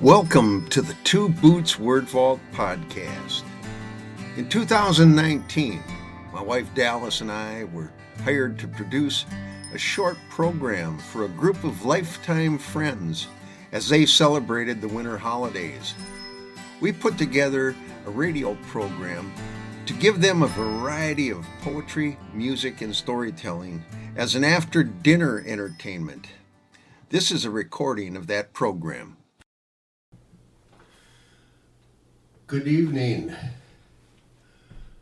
Welcome to the Two Boots Word Vault podcast. In 2019, my wife Dalyce and I were hired to produce a short program for a group of lifetime friends as they celebrated the winter holidays. We put together a radio program to give them a variety of poetry, music, and storytelling as an after-dinner entertainment. This is a recording of that program. Good evening.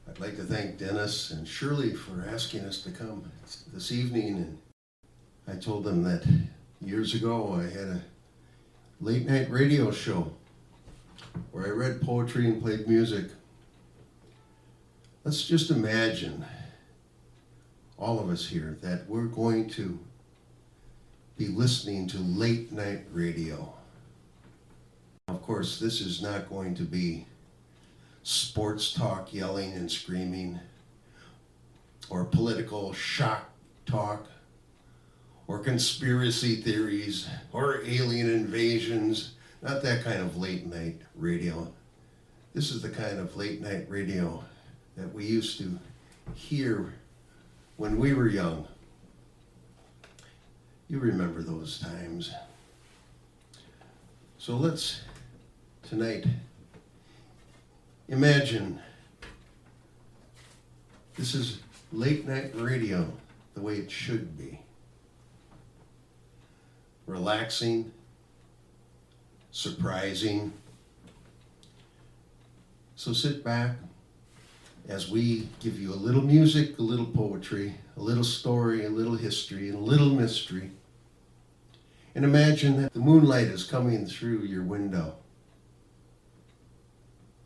I'd like to thank Dennis and Shirley for asking us to come this evening. And I told them that years ago I had a late night radio show where I read poetry and played music. Let's just imagine, all of us here, that we're going to be listening to late night radio. Of course, this is not going to be sports talk, yelling and screaming, or political shock talk, or conspiracy theories, or alien invasions. Not that kind of late night radio. This is the kind of late night radio that we used to hear when we were young. You remember those times. So let's, tonight, imagine this is late night radio the way it should be. Relaxing, surprising. So sit back as we give you a little music, a little poetry, a little story, a little history, and a little mystery. And imagine that the moonlight is coming through your window.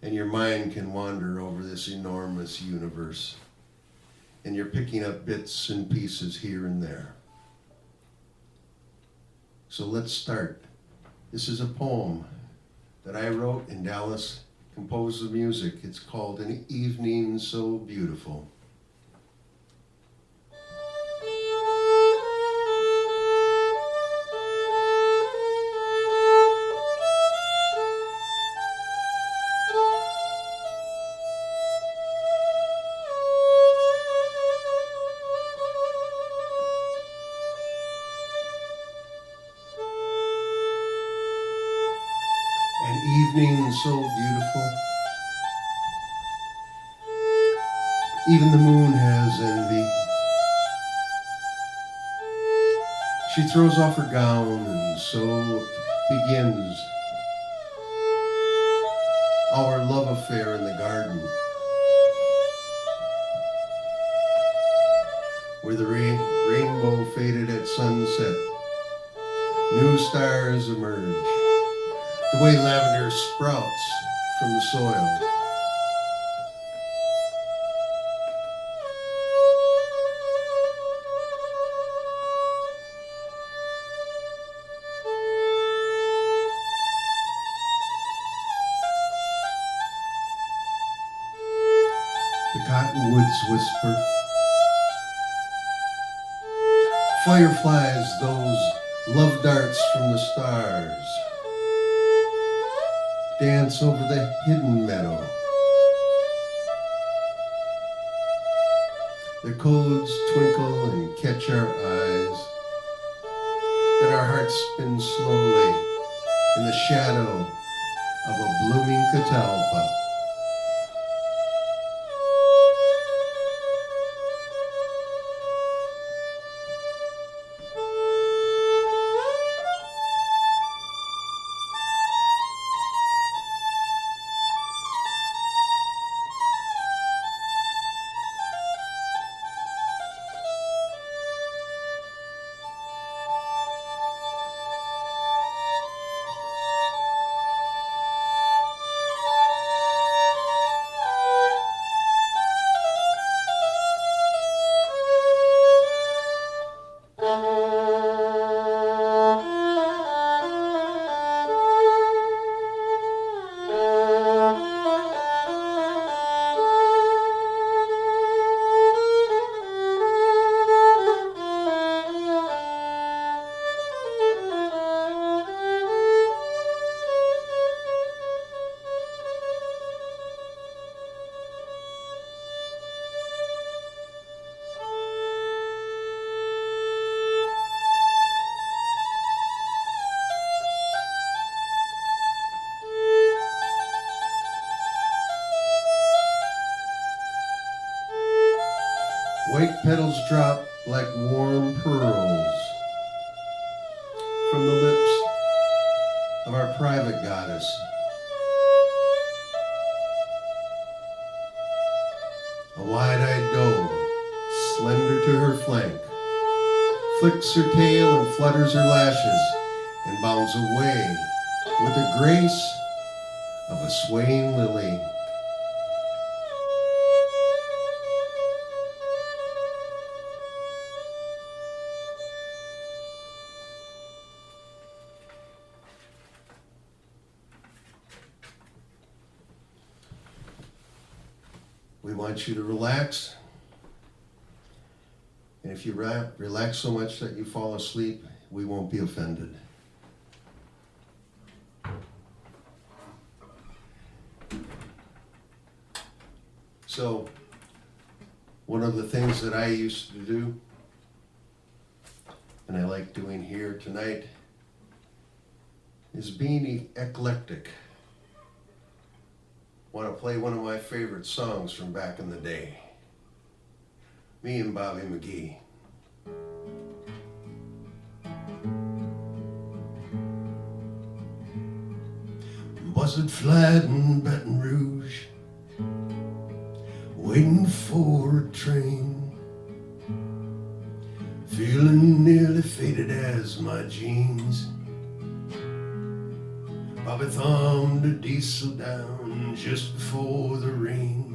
And your mind can wander over this enormous universe. And you're picking up bits and pieces here and there. So let's start. This is a poem that I wrote and Dalyce composed the music. It's called An Evening So Beautiful. An evening so beautiful. Even the moon has envy. She throws off her gown and so begins our love affair in the garden, where the rainbow faded at sunset. New stars emerge. The way lavender sprouts from the soil. The cottonwoods whisper. Fireflies, those love darts from the stars, dance over the hidden meadow. Their codes twinkle and catch our eyes. Then our hearts spin slowly in the shadow of a blooming catalpa. petals drop like warm pearls from the lips of our private goddess. A wide-eyed doe, slender to her flank, flicks her tail and flutters her lashes and bounds away with the grace of a swaying lily. We want you to relax. And if you relax so much that you fall asleep, we won't be offended. So, one of the things that I used to do, and I like doing here tonight, is being eclectic. Want to play one of my favorite songs from back in the day. Me and Bobby McGee. Buzzard flat in Baton Rouge, waiting for a train, feeling nearly faded as my jeans. Bobby thumbed a diesel down just before the rain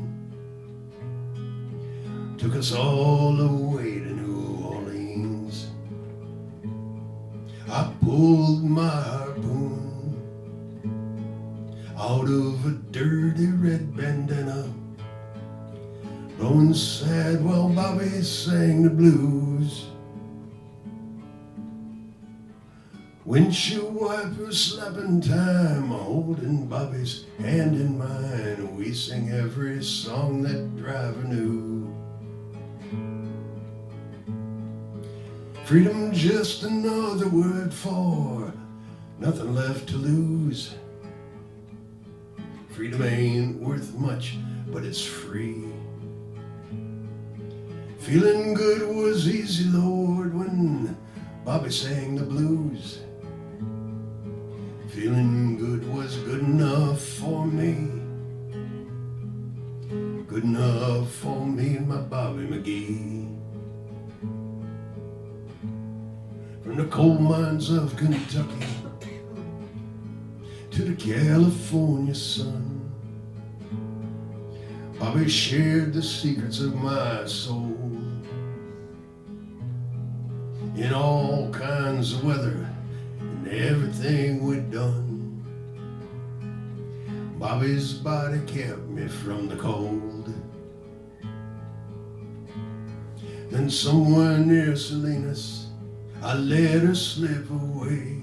took us all the way to New Orleans. I pulled my harpoon out of a dirty red bandana, blowing sad while Bobby sang the blues. Windshield wiper slapping time, holding Bobby's hand in mine. We sing every song that driver knew. Freedom, just another word for nothing left to lose. Freedom ain't worth much, but it's free. Feeling good was easy, Lord, when Bobby sang the blues. Feeling good was good enough for me. Good enough for me and my Bobby McGee. From the coal mines of Kentucky to the California sun, Bobby shared the secrets of my soul. In all kinds of weather and everything we'd done, Bobby's body kept me from the cold. Then somewhere near Salinas, I let her slip away,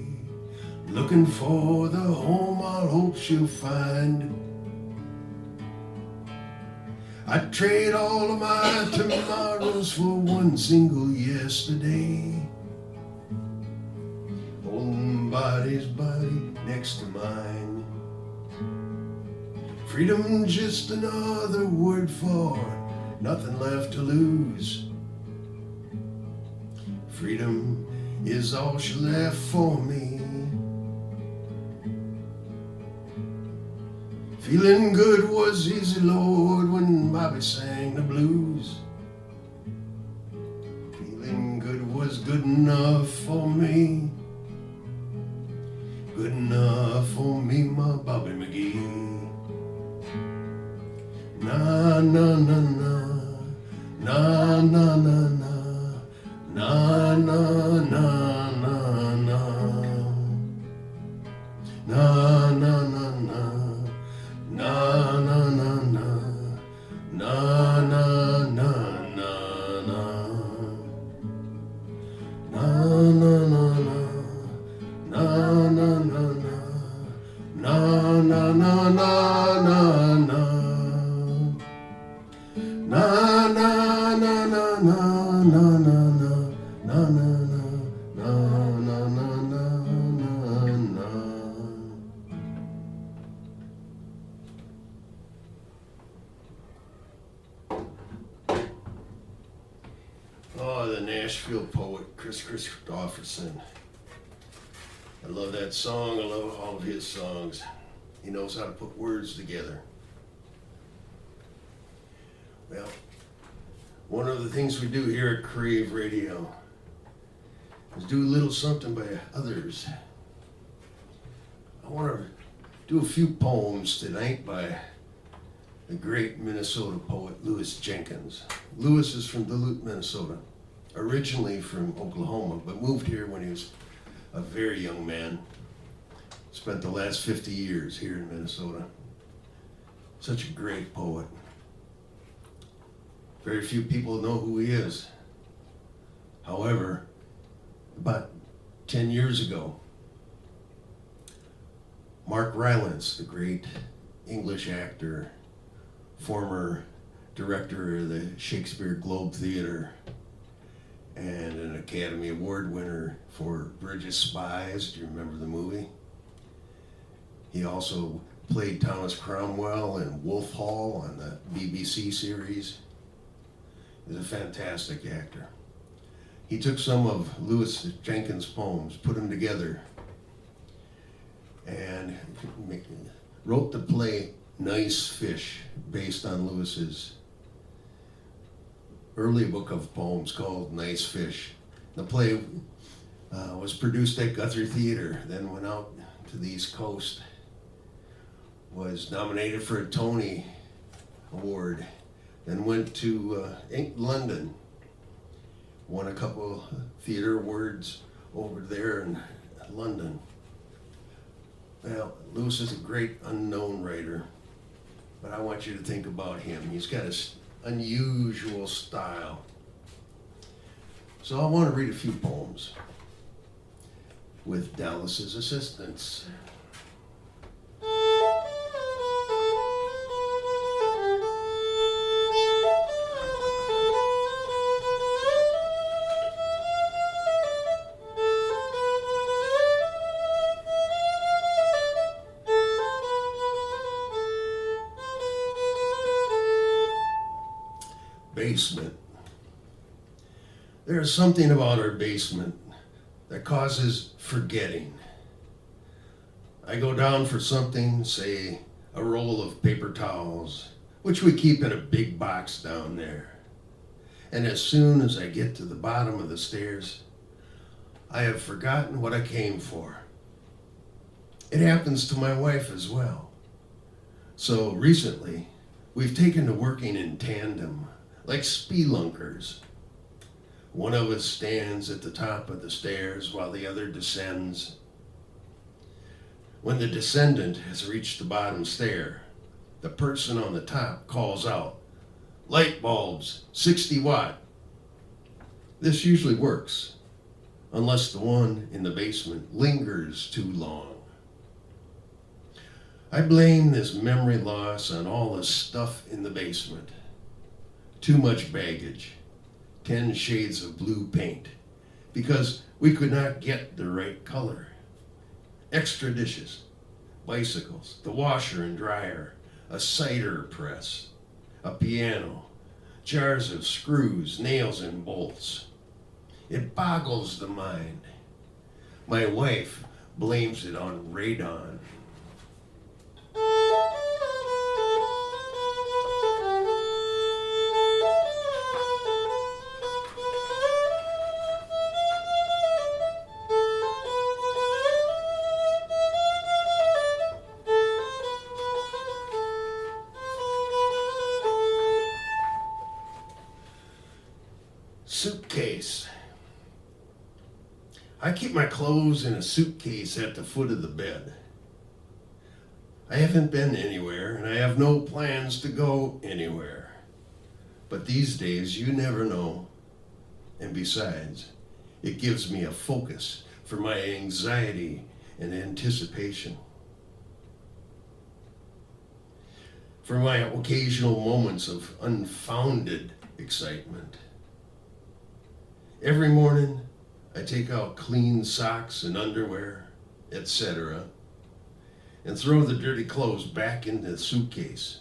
looking for the home I'll hope she'll find. I'd trade all of my tomorrows for one single yesterday, holding Bobby's body next to mine. Freedom, just another word for nothing left to lose. Freedom is all she left for me. Feeling good was easy, Lord, when Bobby sang the blues. Feeling good was good enough for me. Good enough for me, my Bobby McGee. Na na na na, na na na na. Na na na na na, na na na na, na na na na, na na na na, na na na na, na na na na, na na na na na, na na na na na na na. Na na na Chris Christopherson. I love that song. I love all of his songs. He knows how to put words together. Well, one of the things we do here at Crave Radio is do a little something by others. I want to do a few poems tonight by the great Minnesota poet Lewis Jenkins. Lewis is from Duluth, Minnesota, originally from Oklahoma, but moved here when he was a very young man. Spent the last 50 years here in Minnesota. Such a great poet. Very few people know who he is. However, about 10 years ago, Mark Rylance, the great English actor, former director of the Shakespeare Globe Theater, and an Academy Award winner for Bridge of Spies. Do you remember the movie? He also played Thomas Cromwell in Wolf Hall on the BBC series. He's a fantastic actor. He took some of Lewis Jenkins' poems, put them together, and wrote the play Nice Fish, based on Lewis's early book of poems called Nice Fish. The play was produced at Guthrie Theater, then went out to the East Coast, was nominated for a Tony Award, then went to London, won a couple theater awards over there in London. Well, Lewis is a great unknown writer, but I want you to think about him. He's got this unusual style. So I want to read a few poems with Dalyce's assistance. Basement. There is something about our basement that causes forgetting. I go down for something, say a roll of paper towels, which we keep in a big box down there. And as soon as I get to the bottom of the stairs, I have forgotten what I came for. It happens to my wife as well. So recently, we've taken to working in tandem, like spelunkers. One of us stands at the top of the stairs while the other descends. When the descendant has reached the bottom stair, the person on the top calls out, "Light bulbs, 60 watt. This usually works, unless the one in the basement lingers too long. I blame this memory loss on all the stuff in the basement. Too much baggage, 10 shades of blue paint, because we could not get the right color. Extra dishes, bicycles, the washer and dryer, a cider press, a piano, jars of screws, nails, and bolts. It boggles the mind. My wife blames it on radon. Suitcase. I keep my clothes in a suitcase at the foot of the bed. I haven't been anywhere, and I have no plans to go anywhere. But these days, you never know. And besides, it gives me a focus for my anxiety and anticipation. For my occasional moments of unfounded excitement. Every morning, I take out clean socks and underwear, etc., and throw the dirty clothes back into the suitcase.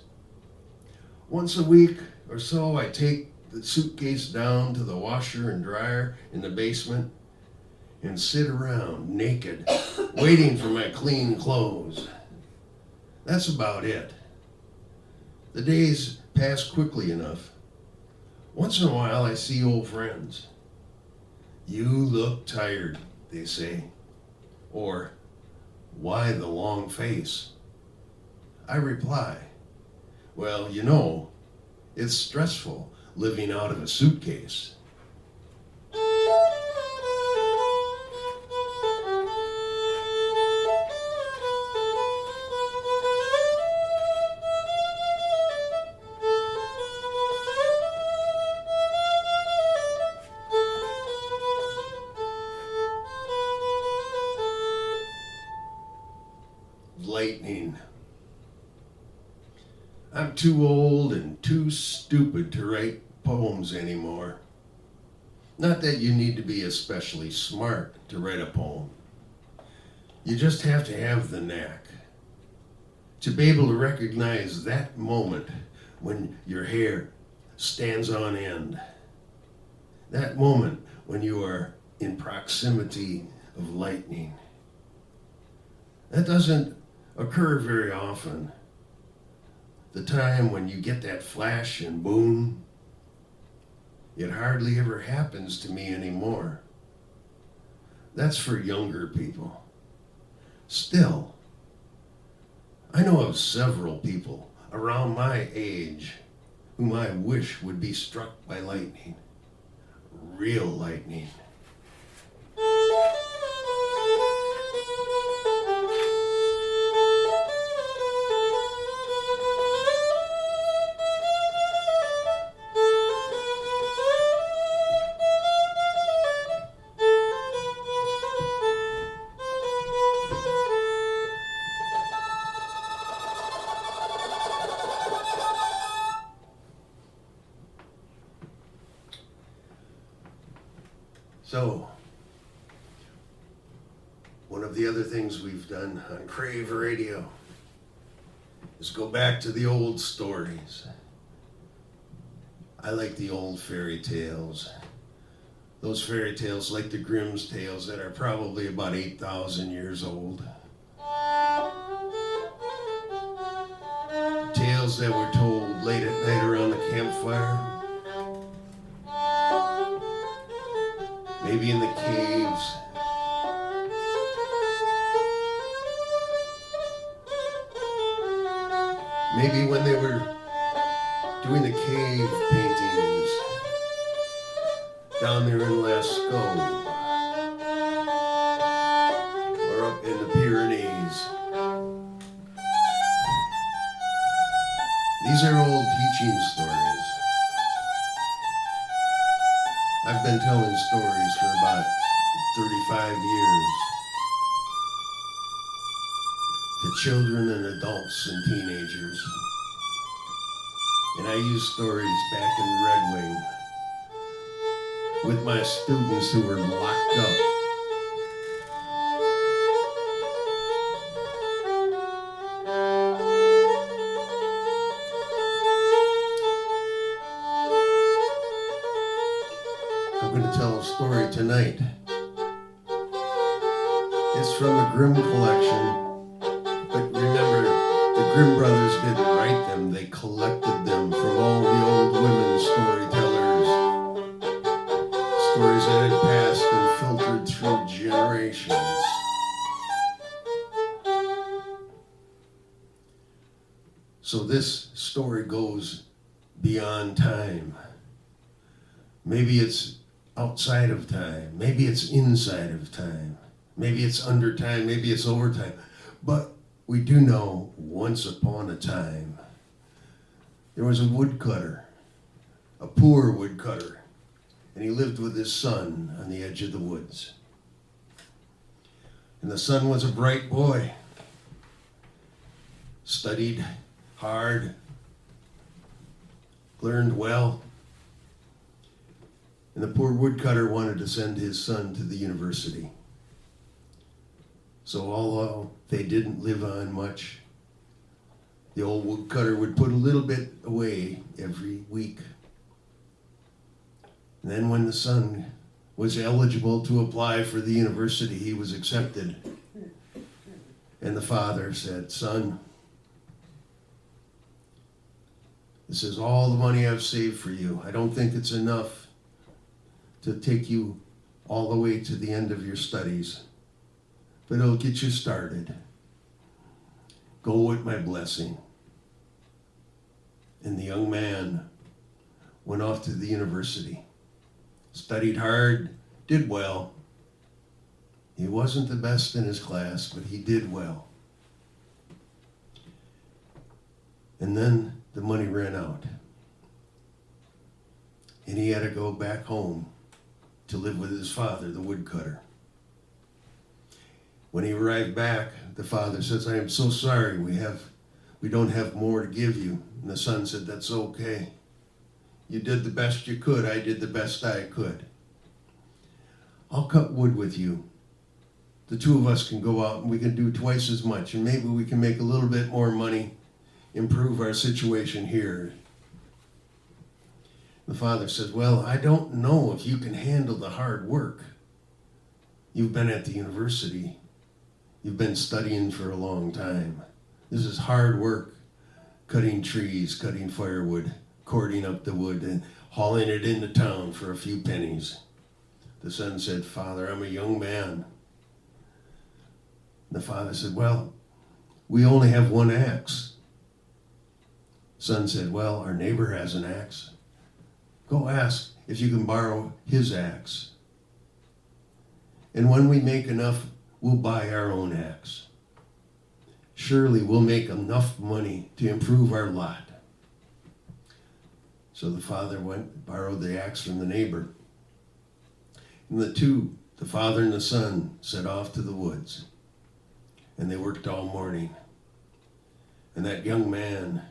Once a week or so, I take the suitcase down to the washer and dryer in the basement and sit around naked, waiting for my clean clothes. That's about it. The days pass quickly enough. Once in a while I see old friends. "You look tired," they say. Or, "Why the long face?" I reply, "Well, it's stressful living out of a suitcase." Lightning. I'm too old and too stupid to write poems anymore. Not that you need to be especially smart to write a poem. You just have to have the knack to be able to recognize that moment when your hair stands on end. That moment when you are in proximity of lightning. That doesn't occur very often. The time when you get that flash and boom, it hardly ever happens to me anymore. That's for younger people. Still, I know of several people around my age whom I wish would be struck by lightning. Real lightning. So, one of the other things we've done on Crave Radio is go back to the old stories. I like the old fairy tales. Those fairy tales like the Grimm's tales that are probably about 8,000 years old. Tales that were told late at night around the campfire. Maybe in the caves. Maybe when they were doing the cave paintings down there in Lascaux or up in the Pyrenees. These are old teaching stories. I've been telling stories for about 35 years to children and adults and teenagers. And I use stories back in Red Wing with my students who were locked up. I'm going to tell a story tonight. It's from the Grimm collection. But remember, the Grimm brothers didn't write them. They collected them from all the old women storytellers. Stories that had passed and filtered through generations. So this story goes beyond time. Maybe it's outside of time. Maybe it's inside of time. Maybe it's under time. Maybe it's over time. But we do know once upon a time, there was a woodcutter, a poor woodcutter, and he lived with his son on the edge of the woods. And the son was a bright boy, studied hard, learned well. And the poor woodcutter wanted to send his son to the university. So although they didn't live on much, the old woodcutter would put a little bit away every week And then when the son was eligible to apply for the university, he was accepted. And the father said, "Son, this is all the money I've saved for you. I don't think it's enough to take you all the way to the end of your studies, but it'll get you started. Go with my blessing." And the young man went off to the university, studied hard, did well. He wasn't the best in his class, but he did well. And then the money ran out. And he had to go back home to live with his father, the woodcutter. When he arrived back, the father says, "I am so sorry, we don't have more to give you." And the son said, "That's okay. You did the best you could. I did the best I could. I'll cut wood with you. The two of us can go out and we can do twice as much, and maybe we can make a little bit more money, improve our situation here." The father says, "Well, I don't know if you can handle the hard work. You've been at the university. You've been studying for a long time. This is hard work, cutting trees, cutting firewood, cording up the wood, and hauling it into town for a few pennies." The son said, "Father, I'm a young man." The father said, "Well, we only have one axe." Son said, "Well, our neighbor has an axe. Go ask if you can borrow his axe. And when we make enough, we'll buy our own axe. Surely we'll make enough money to improve our lot." So the father went, borrowed the axe from the neighbor. And the father and the son, set off to the woods. And they worked all morning. And that young man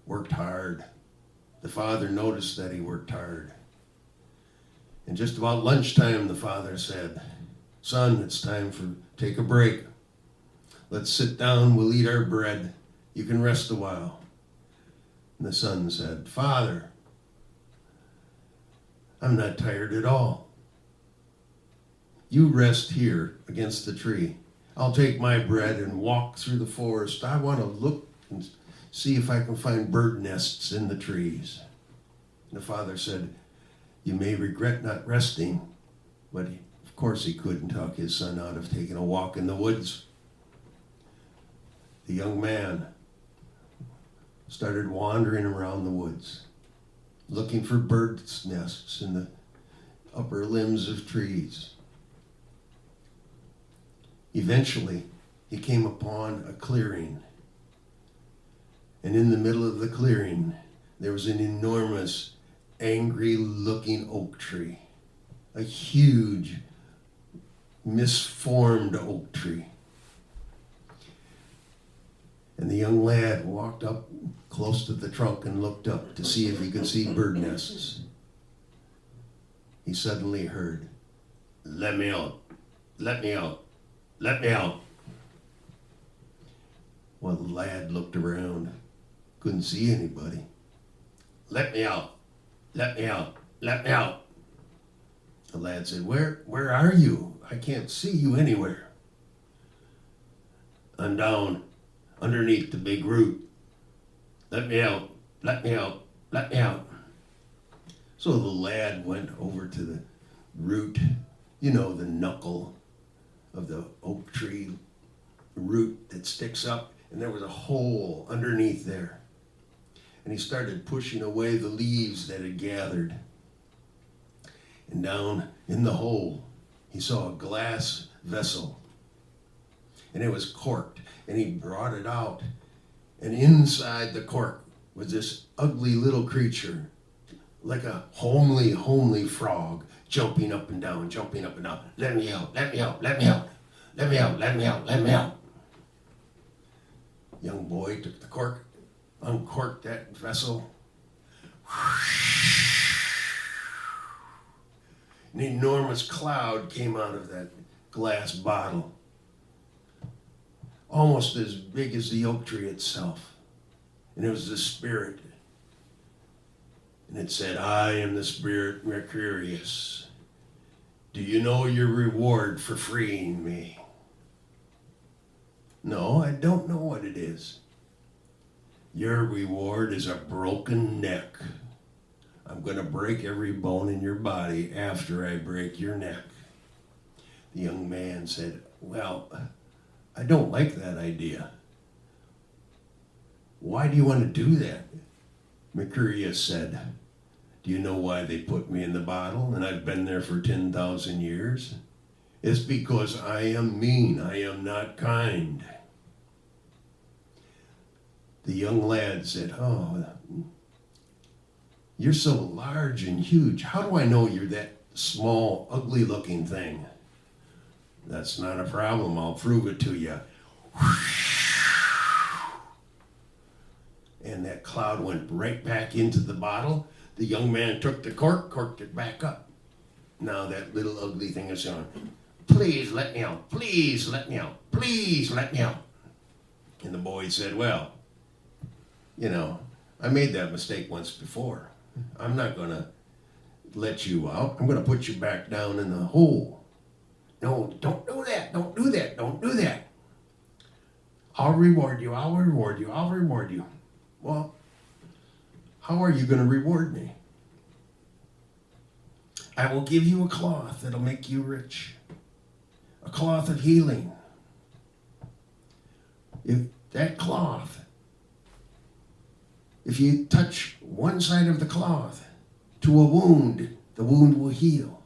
worked hard. The father noticed that he worked hard. And just about lunchtime, the father said, "Son, it's time for take a break. Let's sit down, we'll eat our bread. You can rest a while." And the son said, "Father, I'm not tired at all. You rest here against the tree. I'll take my bread and walk through the forest. I want to look and see if I can find bird nests in the trees." And the father said, "You may regret not resting," but of course he couldn't talk his son out of taking a walk in the woods. The young man started wandering around the woods, looking for birds' nests in the upper limbs of trees. Eventually, he came upon a clearing. And in the middle of the clearing, there was an enormous, angry-looking oak tree. A huge, misformed oak tree. And the young lad walked up close to the trunk and looked up to see if he could see bird nests. He suddenly heard, "Let me out, let me out, let me out." Well, the lad looked around, couldn't see anybody. "Let me out, let me out, let me out." The lad said, Where are you? I can't see you anywhere." "I'm down underneath the big root. Let me out, let me out, let me out." So the lad went over to the root, the knuckle of the oak tree root that sticks up, and there was a hole underneath there. And he started pushing away the leaves that had gathered. And down in the hole, he saw a glass vessel. And it was corked, and he brought it out. And inside the cork was this ugly little creature, like a homely frog, jumping up and down, jumping up and down. "Let me out, let me out, let me out, let me out, let me out, let me out." Young boy took the cork, uncorked that vessel. An enormous cloud came out of that glass bottle, almost as big as the oak tree itself. And it was the spirit. And it said, I am the spirit Mercurius. Do you know your reward for freeing me? No, I don't know what it is. Your reward is a broken neck. I'm going to break every bone in your body after I break your neck. The young man said, well, I don't like that idea. Why do you want to do that? Mercurius said, do you know why they put me in the bottle and I've been there for 10,000 years? It's because I am mean. I am not kind. The young lad said, oh, you're so large and huge. How do I know you're that small, ugly-looking thing? That's not a problem. I'll prove it to you. And that cloud went right back into the bottle. The young man took the cork, corked it back up. Now that little ugly thing is saying, please let me out. Please let me out. Please let me out. And the boy said, well, you know, I made that mistake once before. I'm not going to let you out. I'm going to put you back down in the hole. No, don't do that. Don't do that. Don't do that. I'll reward you. I'll reward you. I'll reward you. Well, how are you going to reward me? I will give you a cloth that'll make you rich. A cloth of healing. If that cloth, if you touch one side of the cloth to a wound, the wound will heal.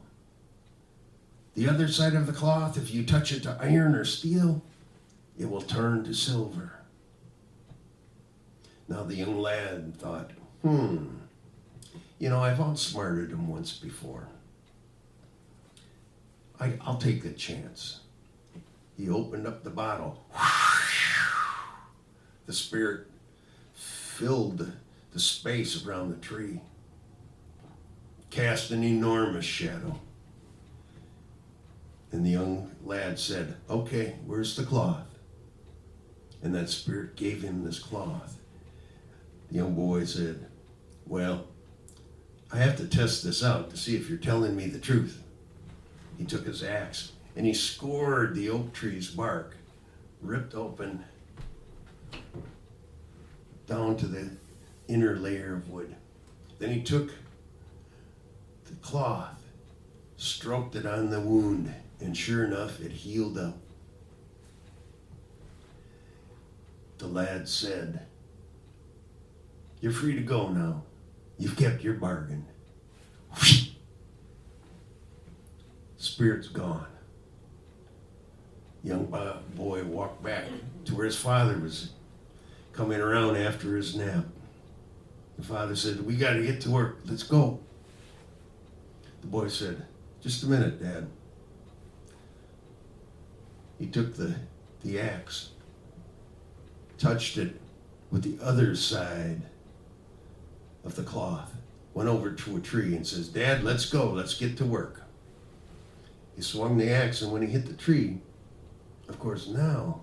The other side of the cloth, if you touch it to iron or steel, it will turn to silver. Now the young lad thought, I've outsmarted him once before. I'll take the chance. He opened up the bottle. The spirit filled the space around the tree, cast an enormous shadow. And the young lad said, okay, where's the cloth? And that spirit gave him this cloth. The young boy said, well, I have to test this out to see if you're telling me the truth. He took his axe and he scored the oak tree's bark, ripped open down to the inner layer of wood. Then he took the cloth, stroked it on the wound, and sure enough, it healed up. The lad said, you're free to go now. You've kept your bargain. Spirit's gone. Young boy walked back to where his father was coming around after his nap. The father said, we got to get to work. Let's go. The boy said, just a minute, Dad. He took the axe, touched it with the other side of the cloth, went over to a tree and says, Dad, let's go. Let's get to work. He swung the axe, and when he hit the tree, of course now,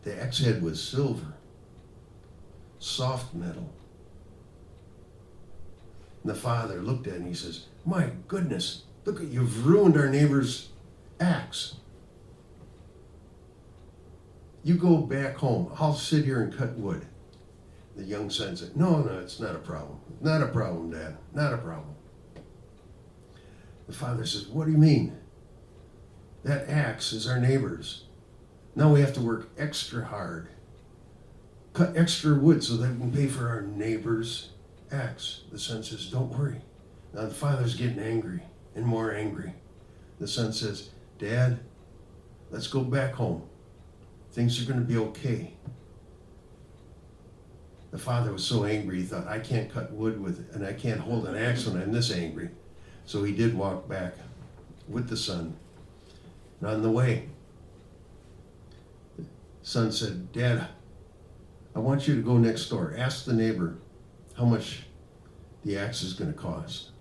the axe head was silver, soft metal. And the father looked at it and he says, my goodness, look, you've ruined our neighbor's axe. You go back home. I'll sit here and cut wood. The young son said, no, it's not a problem. Not a problem, Dad. Not a problem. The father says, what do you mean? That axe is our neighbor's. Now we have to work extra hard. Cut extra wood so that we can pay for our neighbor's axe. The son says, don't worry. Now the father's getting angry and more angry. The son says, Dad, let's go back home. Things are going to be okay. The father was so angry, he thought, I can't cut wood and I can't hold an axe when I'm this angry. So he did walk back with the son. And on the way, the son said, Dad, I want you to go next door. Ask the neighbor how much the axe is going to cost.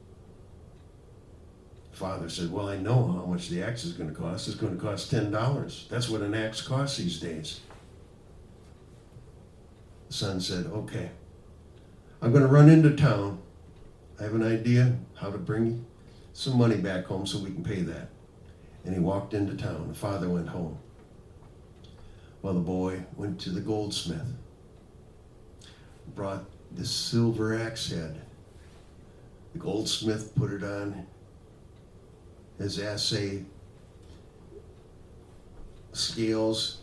The father said, well, I know how much the axe is going to cost. It's going to cost $10. That's what an axe costs these days. The son said, okay, I'm going to run into town. I have an idea how to bring some money back home so we can pay that. And he walked into town. The father went home. Well, the boy went to the goldsmith, brought this silver axe head. The goldsmith put it on his assay scales,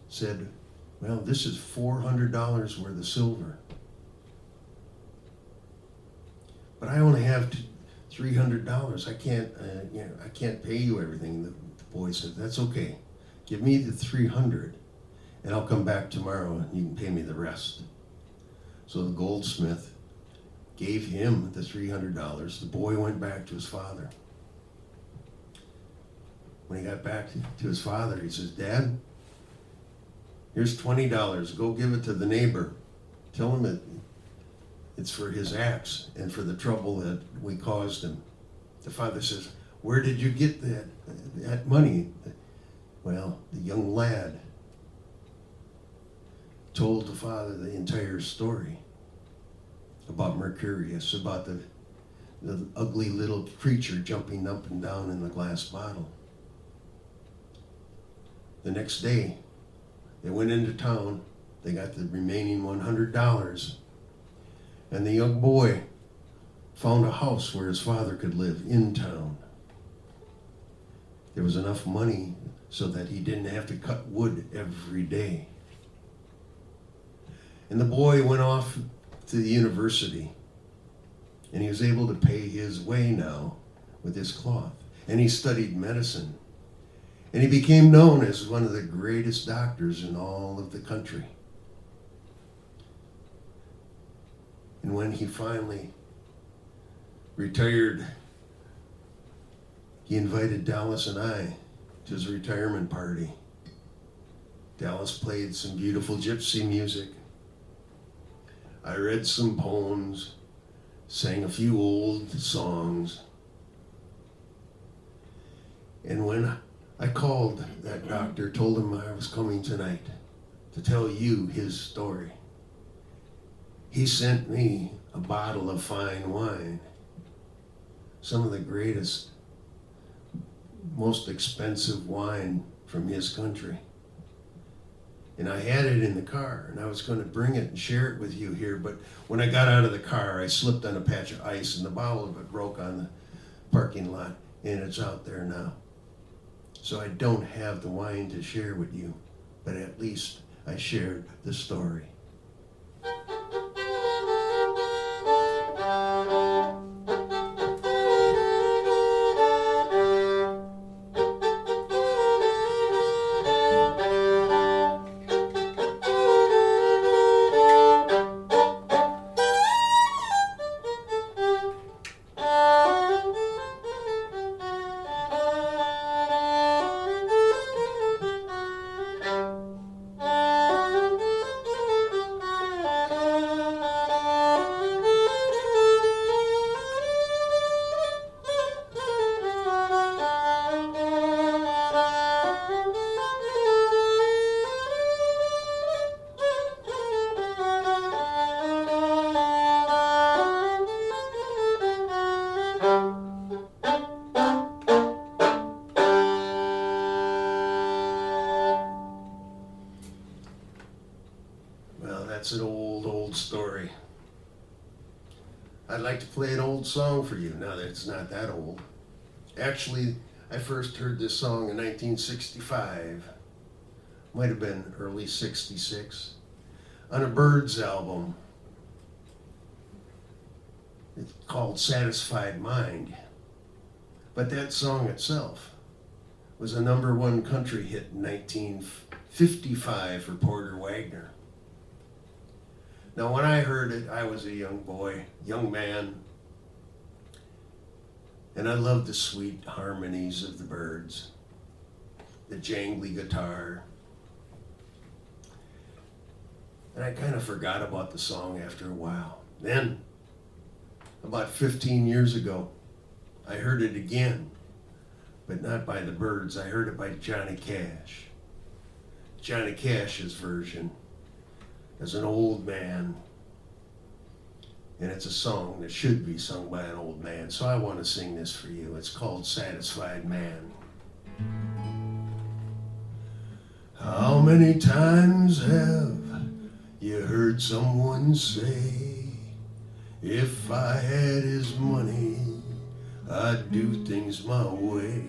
said, well, this is $400 worth of silver. But I only have $300. I can't pay you everything. The boy said, that's okay. Give me the 300 and I'll come back tomorrow and you can pay me the rest. So the goldsmith gave him the $300. The boy went back to his father. When he got back to his father, he says, Dad, here's $20. Go give it to the neighbor. Tell him it's for his axe and for the trouble that we caused him. The father says, where did you get that money? Well, the young lad told the father the entire story about Mercurius, about the ugly little creature jumping up and down in the glass bottle. The next day, they went into town. They got the remaining $100. And the young boy found a house where his father could live in town. There was enough money so that he didn't have to cut wood every day. And the boy went off to the university, and he was able to pay his way now with his cloth. And he studied medicine. And he became known as one of the greatest doctors in all of the country. And when he finally retired, he invited Dalyce and I to his retirement party. Dalyce played some beautiful gypsy music. I read some poems, sang a few old songs. And when I called that doctor, told him I was coming tonight to tell you his story, he sent me a bottle of fine wine, some of the greatest, most expensive wine from his country. And I had it in the car, and I was going to bring it and share it with you here, but when I got out of the car, I slipped on a patch of ice, and the bottle of it broke on the parking lot, and it's out there now. So I don't have the wine to share with you, but at least I shared the story. That's an old story. I'd like to play an old song for you now that it's not that old. Actually, I first heard this song in 1965. Might have been early 66. On a Byrds album. It's called Satisfied Mind. But that song itself was a #1 country hit in 1955 for Porter Wagoner. Now, when I heard it, I was a young boy, young man, and I loved the sweet harmonies of the Byrds, the jangly guitar. And I kind of forgot about the song after a while. Then, about 15 years ago, I heard it again, but not by the Byrds. I heard it by Johnny Cash. Johnny Cash's version as an old man And it's a song that should be sung by an old man, so I want to sing this for you. It's called Satisfied Man. How many times have you heard someone say, if I had his money, I'd do things my way?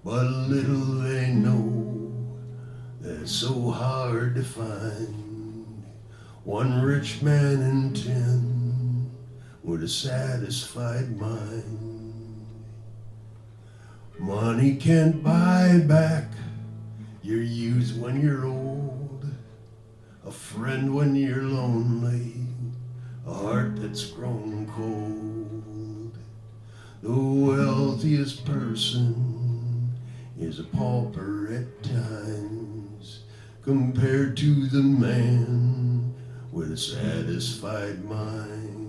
But little they know that's so hard to find one rich man in 10 with a satisfied mind. Money can't buy back your youth when you're old, a friend when you're lonely, a heart that's grown cold. The wealthiest person is a pauper at times, compared to the man with a satisfied mind.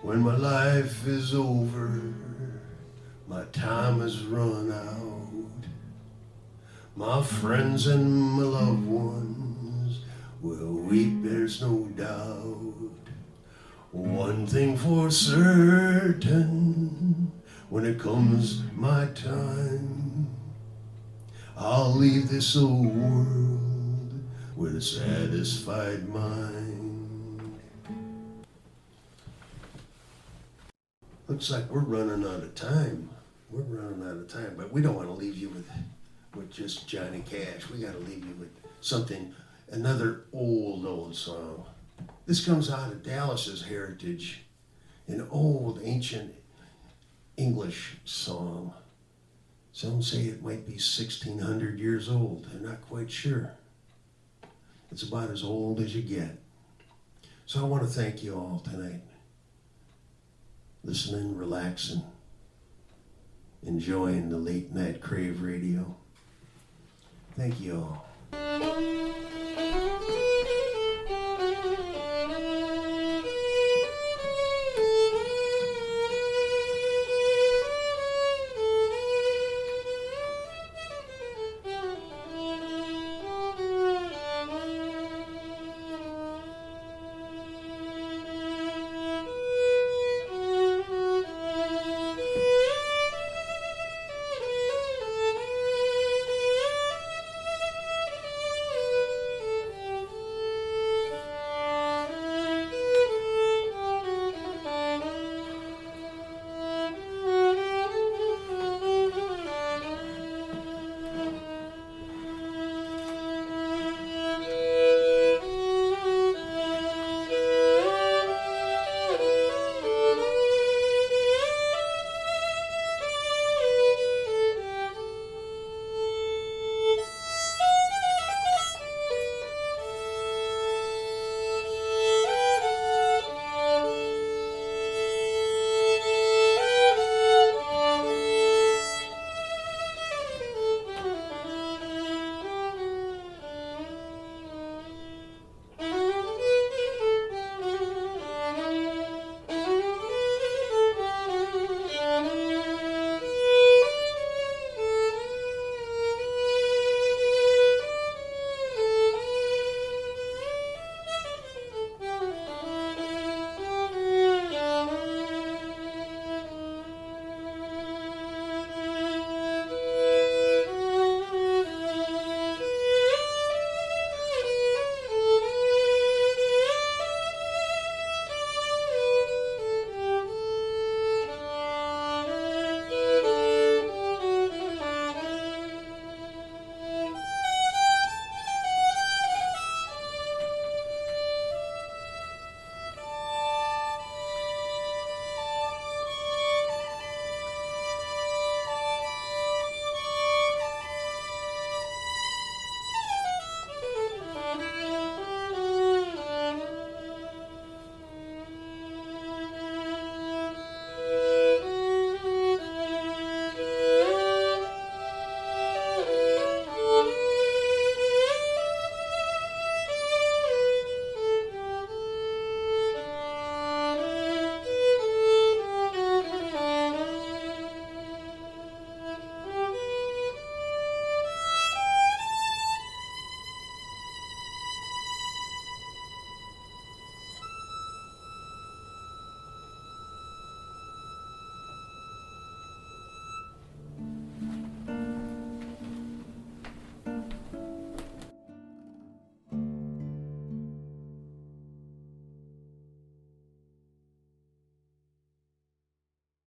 When my life is over, my time has run out, my friends and my loved ones will weep, there's no doubt. One thing for certain, when it comes my time, I'll leave this old world with a satisfied mind. Looks like we're running out of time. We're running out of time, but we don't want to leave you with just Johnny Cash. We got to leave you with something, another old song. This comes out of Dalyce's heritage, an old ancient English song. Some say it might be 1,600 years old. They're not quite sure. It's about as old as you get. So I want to thank you all tonight. Listening, relaxing, enjoying the late night Crave Radio. Thank you all.